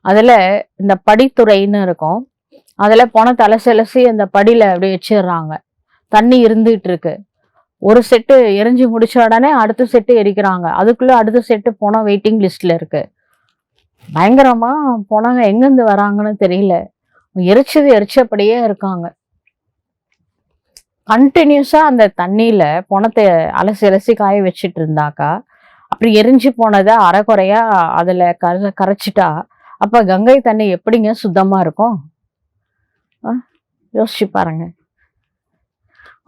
அதுல இந்த படித்துறைன்னு இருக்கும். அதுல பணத்தை அலசி அலசி அந்த படியில அப்படி வச்சிடுறாங்க. தண்ணி இருந்துட்டு இருக்கு. ஒரு செட்டு எரிஞ்சு முடிச்ச உடனே அடுத்த செட்டு எரிக்கிறாங்க. அதுக்குள்ள அடுத்த செட்டு பணம் வெயிட்டிங் லிஸ்ட்ல இருக்கு. பயங்கரமா பணங்க எங்கிருந்து வராங்கன்னு தெரியல. எரிச்சபடியே இருக்காங்க. கண்டினியூஸா அந்த தண்ணியில பணத்தை அலசி அலசி காய வச்சிட்டு இருந்தாக்கா, அப்படி எரிஞ்சு போனதை அரைக்குறையா அதுல கரைச்சிட்டா அப்ப கங்கை தண்ணி எப்படிங்க சுத்தமா இருக்கும்? யோசிச்சு பாருங்க.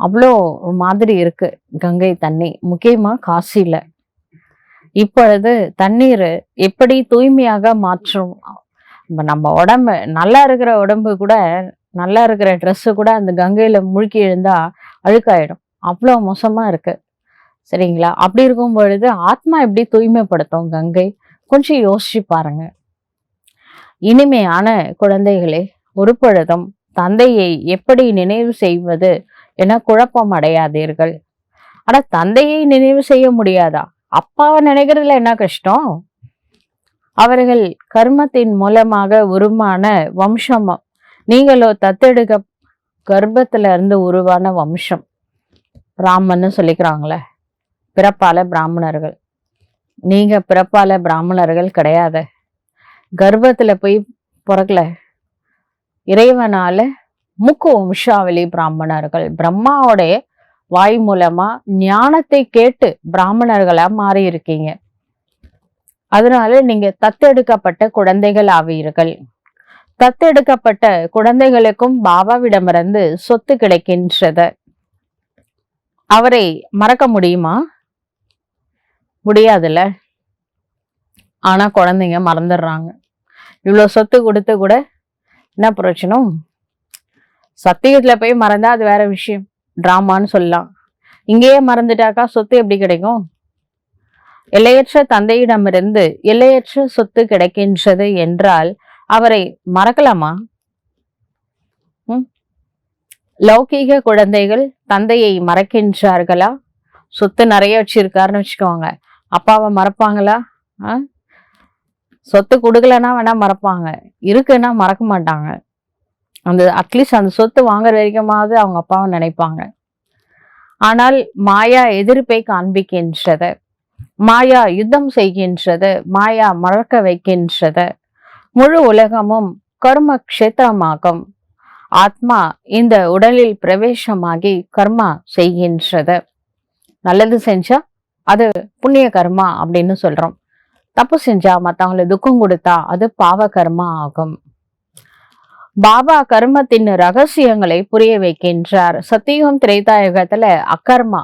அவ்வளோ ஒரு மாதிரி இருக்கு கங்கை தண்ணி, முக்கியமா காசில. இப்பொழுது தண்ணீர் எப்படி தூய்மையாக மாற்றும்? நம்ம உடம்பு நல்லா இருக்கிற உடம்பு கூட, நல்லா இருக்கிற ட்ரெஸ்ஸு கூட அந்த கங்கையில முழுக்கி எழுந்தா அழுக்காயிடும். அவ்வளோ மோசமா இருக்கு. சரிங்களா? அப்படி இருக்கும் பொழுது ஆத்மா எப்படி தூய்மைப்படுத்தும் கங்கை? கொஞ்சம் யோசிச்சு பாருங்க. இனிமையான குழந்தைகளே, ஒரு பொழுதும் தந்தையை எப்படி நினைவு செய்வது என குழப்பம் அடையாதீர்கள். ஆனா தந்தையை நினைவு செய்ய முடியாதா? அப்பாவை நினைக்கிறதுல என்ன கஷ்டம்? அவர்கள் கர்மத்தின் மூலமாக உருவான வம்சம். நீங்களோ தத்தெடுக்க கர்ப்பத்துல இருந்து உருவான வம்சம். பிராமன்னு சொல்லிக்கிறாங்களே, பிறப்பால பிராமணர்கள். நீங்க பிறப்பால பிராமணர்கள் கிடையாது. கர்ப்பத்துல போய் பிறக்கல. இறைவனால முக்கு வம்சாவளி பிராமணர்கள். பிரம்மாவோடைய வாய் மூலமா ஞானத்தை கேட்டு பிராமணர்களா மாறி இருக்கீங்க. அதனால நீங்க தத்தெடுக்கப்பட்ட குழந்தைகள் ஆவீர்கள். தத்தெடுக்கப்பட்ட குழந்தைகளுக்கும் பாபாவிடமிருந்து சொத்து கிடைக்கின்றது. அவரை மறக்க முடியுமா? முடியாதுல்ல. ஆனா குழந்தைங்க மறந்துடுறாங்க. இவ்வளவு சொத்து கொடுத்து கூட என்ன பிரச்சனை? சத்தியத்துல போய் மறந்தா அது வேற விஷயம், டிராமான்னு சொல்லலாம். இங்கேயே மறந்துட்டாக்கா சொத்து எப்படி கிடைக்கும்? எல்லையற்ற தந்தையிடமிருந்து எல்லையற்ற சொத்து கிடைக்கின்றது என்றால் அவரை மறக்கலாமா? லௌகீக குழந்தைகள் தந்தையை மறக்கின்றார்களா? சொத்து நிறைய வச்சிருக்காருன்னு வச்சுக்கோங்க, அப்பாவை மறப்பாங்களா? சொத்து கொடுக்கலன்னா வேணா மறப்பாங்க, இருக்குன்னா மறக்க மாட்டாங்க. அந்த அட்லீஸ்ட் அந்த சொத்து வாங்குற வரைக்குமாவது அவங்க அப்பாவை நினைப்பாங்க. ஆனால் மாயா எதிர்ப்பை காண்பிக்கின்றது. மாயா யுத்தம் செய்கின்றது. மாயா மறக்க வைக்கின்றது. முழு உலகமும் கர்ம கஷேத்திரமாகும். ஆத்மா இந்த உடலில் பிரவேசமாகி கர்மா செய்கின்றது. நல்லது செஞ்சா அது புண்ணிய கர்மா அப்படின்னு சொல்றோம். தப்பு செஞ்சா, மத்தவங்களுக்கு துக்கம் கொடுத்தா அது பாவ கர்மா ஆகும். பாபா கர்மத்தின் ரகசியங்களை புரிய வைக்கின்றார். சத்தியுகம் திரேதாயுகத்துல அகர்மா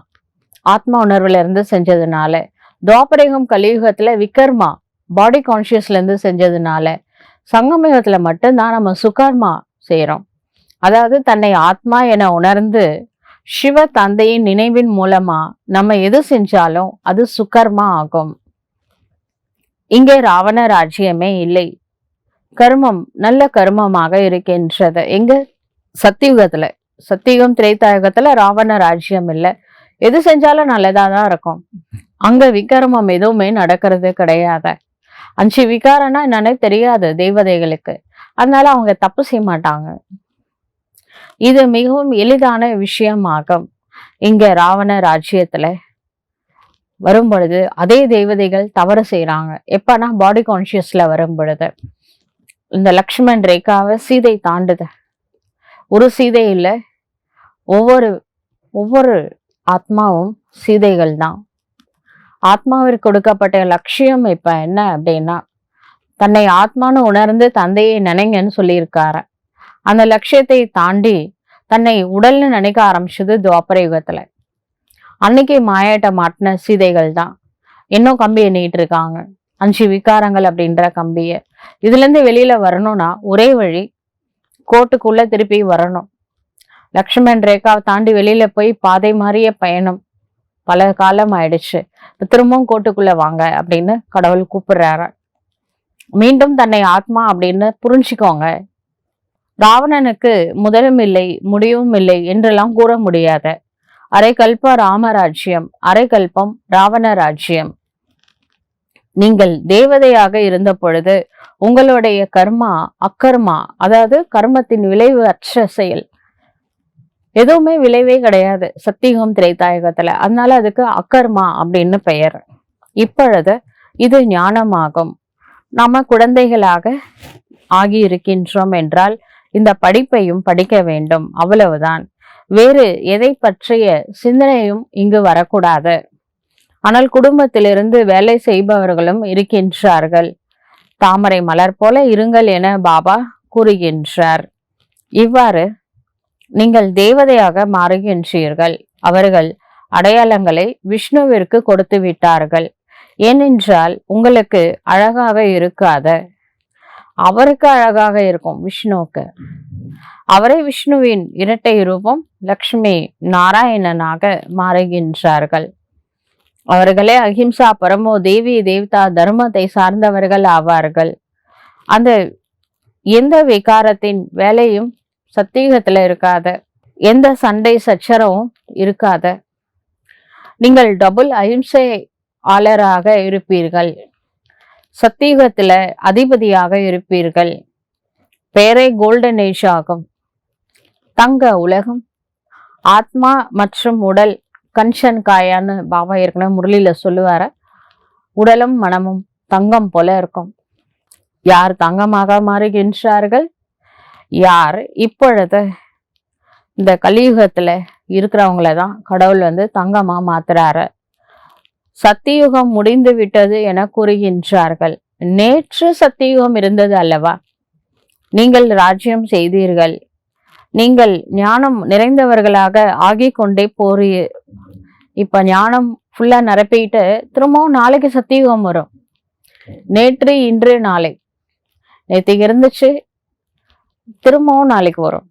ஆத்மா உணர்வுல இருந்து செஞ்சதுனால, துவாபரயுகம் கலியுகத்துல விகர்மா பாடி கான்சியஸ்ல இருந்து செஞ்சதுனால, சங்கமயுகத்துல மட்டும்தான் நம்ம சுகர்மா செய்யறோம். அதாவது தன்னை ஆத்மா என உணர்ந்து சிவ தந்தையின் நினைவின் மூலமா நம்ம எது செஞ்சாலும் அது சுகர்மா ஆகும். இங்கே ராவண ராஜ்யமே இல்லை. கர்மம் நல்ல கர்மமாக இருக்கின்றது. எங்க சத்தியுகத்துல, சத்தியுகம் திரேதாயுகத்துல ராவண ராஜ்யம் இல்லை. எது செஞ்சாலும் நல்லதாதான் இருக்கும். அங்க விகர்மம் எதுவுமே நடக்கிறது கிடையாது. 5 விகாரம்னா என்னன்னு தெரியாது தேவதைகளுக்கு. அதனால அவங்க தப்பு செய்ய மாட்டாங்க. இது மிகவும் எளிதான விஷயமாகும். இங்க ராவண ராஜ்யத்துல வரும் பொழுது அதே தேவதைகள் தவறு செய்யறாங்க. எப்பனா பாடி கான்சியஸ்ல வரும் பொழுது. இந்த லக்ஷ்மண் ரேகாவை சீதை தாண்டுது. ஒரு சீதை இல்ல, ஒவ்வொரு ஆத்மாவும் சீதைகள் தான். ஆத்மாவிற்கு கொடுக்கப்பட்ட லட்சியம் இப்ப என்ன அப்படின்னா, தன்னை ஆத்மானு உணர்ந்து தந்தையை நினைங்கன்னு சொல்லியிருக்காரு. அந்த லட்சியத்தை தாண்டி தன்னை உடல்னு நினைக்க ஆரம்பிச்சது துவாபர யுகத்துல. அன்னைக்கு மாயாட்ட மாட்டின சீதைகள் தான் இன்னும் கம்பி எண்ணிட்டு இருக்காங்க. 5 விகாரங்கள் அப்படின்ற கம்பிய. இதுல இருந்து வெளியில வரணும்னா ஒரே வழி, கோட்டுக்குள்ள திருப்பி வரணும். லக்ஷ்மண் ரேகாவை தாண்டி வெளியில போய் பாதை மாறிய பயணம் பல காலம் ஆயிடுச்சு. திரும்பவும் கோட்டுக்குள்ள வாங்க அப்படின்னு கடவுள் கூப்பிடுறாரு. மீண்டும் தன்னை ஆத்மா அப்படின்னு புரிஞ்சுக்கோங்க. ராவணனுக்கு முதலும் இல்லை முடிவும் இல்லை என்றெல்லாம் கூற முடியாத அரை கல்ப ராமராஜ்யம், அரை கல்பம் ராவண ராஜ்யம். நீங்கள் தேவதையாக இருந்த பொழுது உங்களுடைய கர்மா அக்கர்மா, அதாவது கர்மத்தின் விளைவு அற்ற செயல், எதுவுமே விளைவே கிடையாது சத்தியுகம் திரேதாயுகத்துல. அதனால அதுக்கு அக்கர்மா அப்படின்னு பெயர். இப்பொழுது இது ஞானமாகும். நாம குழந்தைகளாக ஆகி இருக்கின்றோம் என்றால் இந்த படிப்பையும் படிக்க வேண்டும், அவ்வளவுதான். வேறு எதை பற்றிய சிந்தனையும் இங்கு வரக்கூடாது. ஆனால் குடும்பத்திலிருந்து வேலை செய்பவர்களும் இருக்கின்றார்கள். தாமரை மலர் போல இருங்கள் என பாபா கூறுகின்றார். இவ்வாறு நீங்கள் தேவதையாக மாறுகின்றீர்கள். அவர்கள் அடையாளங்களை விஷ்ணுவிற்கு கொடுத்து விட்டார்கள். ஏனென்றால் உங்களுக்கு அழகாக இருக்காது, அவருக்கு அழகாக இருக்கும் விஷ்ணுவுக்கு. அவரை விஷ்ணுவின் இரட்டை ரூபம் லக்ஷ்மி நாராயணனாக மாறுகின்றார்கள். அவர்களே அஹிம்சா பரமோ தேவி தேவதா தர்மத்தை சார்ந்தவர்கள் ஆவார்கள். அந்த எந்த விகாரத்தின் வேலையும் சத்தியுகத்துல இருக்காத, எந்த சண்டை சச்சரவும் இருக்காத. நீங்கள் டபுள் அஹிம்சையாளராக இருப்பீர்கள். சத்தியுகத்துல அதிபதியாக இருப்பீர்கள். பேரே கோல்டன் ஏஜ் ஆகும். தங்க உலகம். ஆத்மா மற்றும் உடல் கஞ்சன் காயான்னு பாபா ஏற்கனவே முரளியில சொல்லுவார. உடலும் மனமும் தங்கம் போல இருக்கும். யார் தங்கமாக மாறுகின்றார்கள்? யார் இப்பொழுது இந்த கலியுகத்துல இருக்கிறவங்களதான் கடவுள் தங்கமா மாத்துறாரு. சத்தியுகம் முடிந்து விட்டது என கூறுகின்றார்கள். நேற்று சத்தியுகம் இருந்தது அல்லவா? நீங்கள் ராஜ்யம் செய்தீர்கள். நீங்கள் ஞானம் நிறைந்தவர்களாக ஆகிக் கொண்டே இப்ப ஞானம் ஃபுல்லா நிரப்பிட்டு திரும்பவும் நாளைக்கு சத்தியுகம் வரும். நேற்று இன்று நாளை. நேற்றுக்கு இருந்துச்சு, திரும்பவும் நாளைக்கு வரும்.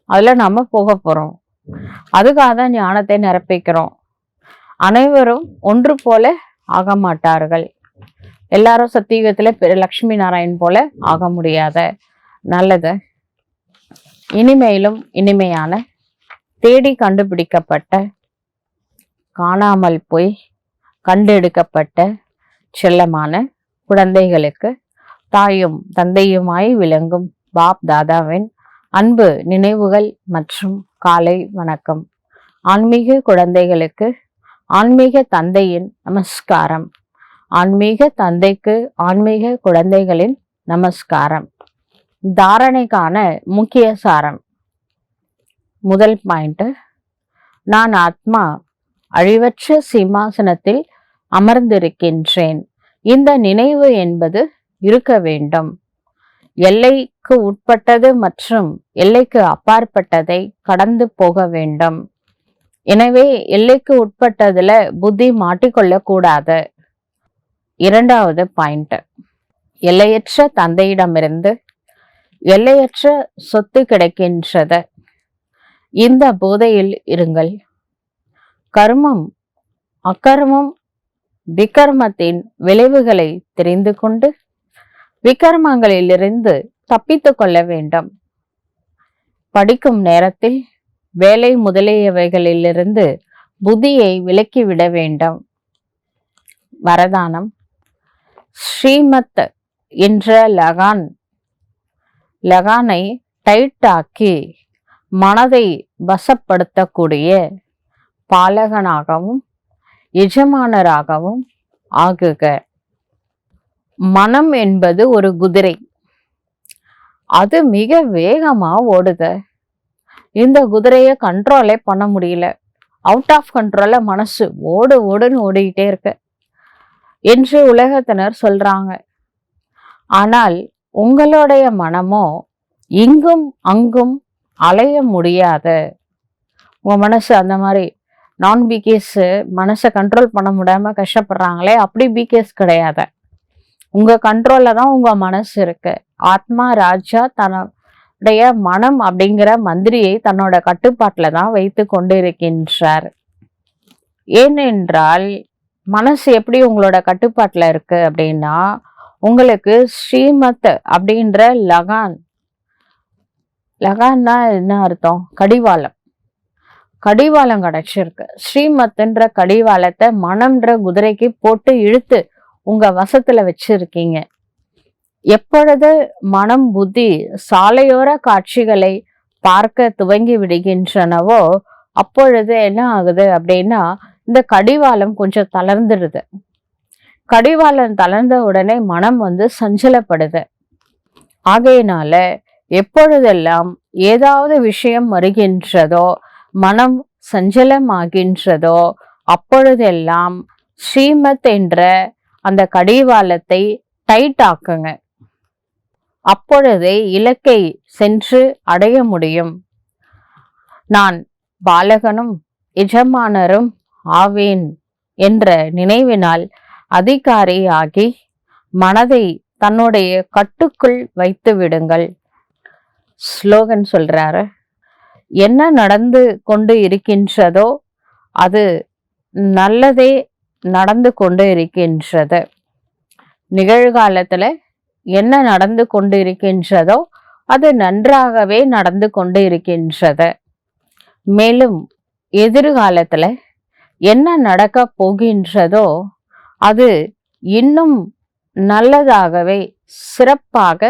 அதுல நம்ம போக போறோம். அதுக்காக தான் ஞானத்தை நிரப்பிக்கிறோம். அனைவரும் ஒன்று போல ஆக மாட்டார்கள். எல்லாரும் சத்தியுகத்துல லக்ஷ்மி நாராயண் போல ஆக முடியாத. நல்லது. இனிமேலும் இனிமையான தேடி கண்டுபிடிக்கப்பட்ட, காணாமல் போய் கண்டெடுக்கப்பட்ட செல்லமான குழந்தைகளுக்கு தாயும் தந்தையுமாய் விளங்கும் பாப் தாதாவின் அன்பு நினைவுகள் மற்றும் காலை வணக்கம். ஆன்மீக குழந்தைகளுக்கு ஆன்மீக தந்தையின் நமஸ்காரம். ஆன்மீக தந்தைக்கு ஆன்மீக குழந்தைகளின் நமஸ்காரம். தாரணைக்கான முக்கிய சாரம். முதல் பாயிண்ட், நான் ஆத்மா அழிவற்ற சிம்மாசனத்தில் அமர்ந்திருக்கின்றேன். இந்த நினைவு என்பது இருக்க வேண்டும். எல்லைக்கு உட்பட்டது மற்றும் எல்லைக்கு அப்பாற்பட்டதை கடந்து போக வேண்டும். எனவே எல்லைக்கு உட்பட்டதுல புத்தி மாட்டிக்கொள்ள கூடாது. இரண்டாவது பாயிண்ட், எல்லையற்ற தந்தையிடமிருந்து எல்லையற்ற சொத்து கிடைக்கின்றது. இந்த போதையில் இருங்கள். கர்மம் அக்கர்மம் விகர்மத்தின் விளைவுகளை தெரிந்து கொண்டு விகர்மங்களிலிருந்து தப்பித்து கொள்ள வேண்டும். படிக்கும் நேரத்தில் வேலை முதலியவைகளிலிருந்து புத்தியை விலக்கிவிட வேண்டும். வரதானம், ஸ்ரீமத் என்ற லகானை டைட்டாக்கி மனதை வசப்படுத்தக்கூடிய பாலகனாகவும் எஜமானராகவும் ஆகுக. மனம் என்பது ஒரு குதிரை. அது மிக வேகமா ஓடுது. இந்த குதிரைய கண்ட்ரோலே பண்ண முடியல. அவுட் ஆஃப் கண்ட்ரோல்ல மனசு ஓடுன்னு ஓடிக்கிட்டே இருக்கு என்று உலகத்தினர் சொல்றாங்க. ஆனால் உங்களுடைய மனமோ இங்கும் அங்கும் அலைய முடியாது. உங்க மனசு அந்த மாதிரி நான் பிகேஸ் மனசை கண்ட்ரோல் பண்ண முடியாம கஷ்டப்படுறாங்களே, அப்படி பிகேஸ் கிடையாது. உங்க கண்ட்ரோல்ல தான் உங்க மனசு இருக்கு. ஆத்மா ராஜா தன்னுடைய மனம் அப்படிங்கிற மந்திரியை தன்னோட கட்டுப்பாட்டுல தான் வைத்து கொண்டு இருக்கின்றார். ஏனென்றால் மனசு எப்படி உங்களோட கட்டுப்பாட்டுல இருக்கு அப்படின்னா, உங்களுக்கு ஸ்ரீமத் அப்படின்ற லகான்னா என்ன அர்த்தம்? கடிவாளம் கிடைச்சிருக்கு. ஸ்ரீமத்ன்ற கடிவாளத்தை மனம்ன்ற குதிரைக்கு போட்டு இழுத்து உங்க வசத்துல வச்சிருக்கீங்க. எப்பொழுது மனம் புத்தி சாலையோர காட்சிகளை பார்க்க துவங்கி விடுகின்றனவோ அப்பொழுது என்ன ஆகுது அப்படின்னா, இந்த கடிவாளம் கொஞ்சம் தளர்ந்துடுது. கடிவாளம் தளர்ந்த உடனே மனம் சஞ்சலப்படுது. ஆகையினால எப்பொழுதெல்லாம் ஏதாவது விஷயம் வருகின்றதோ, மனம் சஞ்சலமாகின்றதோ, அப்பொழுதெல்லாம் ஸ்ரீமத் என்ற அந்த கடிவாளத்தை டைட் ஆக்குங்க. அப்பொழுதே இலக்கை சென்று அடைய முடியும். நான் பாலகனும் எஜமானரும் ஆவேன் என்ற நினைவினால் அதிகாரியாகி மனதை தன்னுடைய கட்டுக்குள் வைத்து விடுங்கள். ஸ்லோகன் சொல்றாரு, என்ன நடந்து கொண்டு இருக்கின்றதோ அது நல்லதே நடந்து கொண்டு இருக்கின்றது. நிகழ்காலத்துல என்ன நடந்து கொண்டு இருக்கின்றதோ அது நன்றாகவே நடந்து கொண்டு இருக்கின்றது. மேலும் எதிர்காலத்துல என்ன நடக்க போகின்றதோ அது இன்னும் நல்லதாகவே சிறப்பாக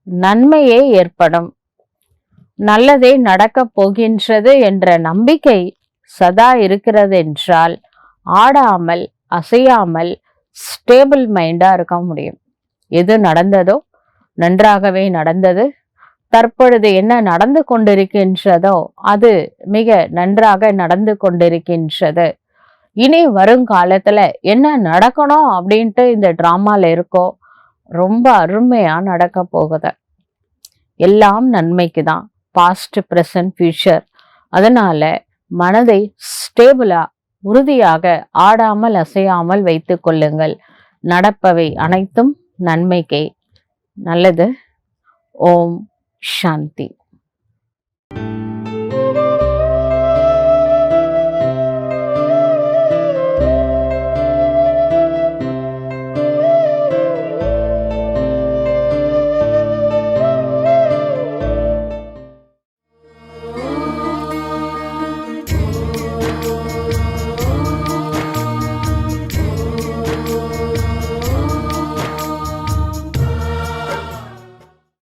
நன்மையே ஏற்படும். நல்லதே நடக்க போகின்றது என்ற நம்பிக்கை சதா இருக்கிறது என்றால் ஆடாமல் அசையாமல் ஸ்டேபிள் மைண்டா இருக்க முடியும். எது நடந்ததோ நன்றாகவே நடந்தது. தற்பொழுது என்ன நடந்து கொண்டிருக்கின்றதோ அது மிக நன்றாக நடந்து கொண்டிருக்கின்றது. இனி வருங்காலத்துல என்ன நடக்கணும் அப்படின்ட்டு இந்த டிராமால இருக்கோ ரொம்ப அருமையா நடக்க போகுது. எல்லாம் நன்மைக்கு தான். Past, present, future. அதனால மனதை ஸ்டேபிளா உறுதியாக ஆடாமல் அசையாமல் வைத்துக் கொள்ளுங்கள். நடப்பவை அனைத்தும் நன்மைக்கே. நல்லது. ஓம் சாந்தி.